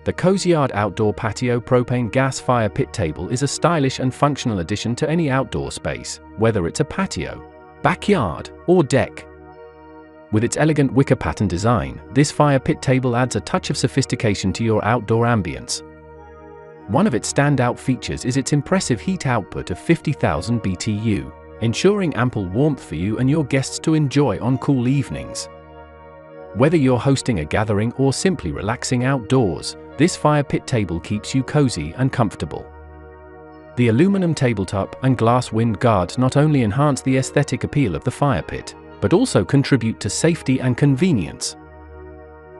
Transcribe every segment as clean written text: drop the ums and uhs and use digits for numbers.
The Kozyard Outdoor Patio Propane Gas Fire Pit Table is a stylish and functional addition to any outdoor space, whether it's a patio, backyard, or deck. With its elegant wicker pattern design, this fire pit table adds a touch of sophistication to your outdoor ambience. One of its standout features is its impressive heat output of 50,000 BTU, ensuring ample warmth for you and your guests to enjoy on cool evenings. Whether you're hosting a gathering or simply relaxing outdoors, this fire pit table keeps you cozy and comfortable. The aluminum tabletop and glass wind guards not only enhance the aesthetic appeal of the fire pit, but also contribute to safety and convenience.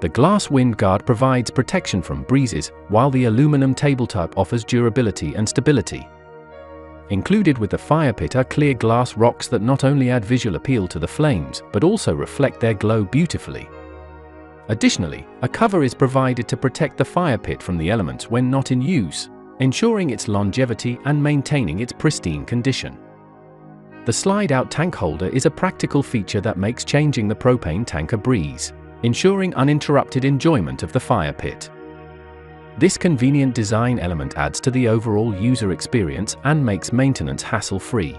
The glass wind guard provides protection from breezes, while the aluminum tabletop offers durability and stability. Included with the fire pit are clear glass rocks that not only add visual appeal to the flames, but also reflect their glow beautifully. Additionally, a cover is provided to protect the fire pit from the elements when not in use, ensuring its longevity and maintaining its pristine condition. The slide-out tank holder is a practical feature that makes changing the propane tank a breeze, ensuring uninterrupted enjoyment of the fire pit. This convenient design element adds to the overall user experience and makes maintenance hassle-free.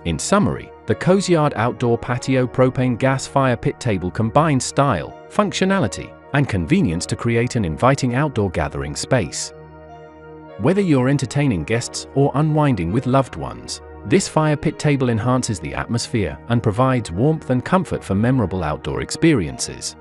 In summary, the Kozyard Outdoor Patio Propane Gas Fire Pit Table combines style, functionality, and convenience to create an inviting outdoor gathering space. Whether you're entertaining guests or unwinding with loved ones, this fire pit table enhances the atmosphere and provides warmth and comfort for memorable outdoor experiences.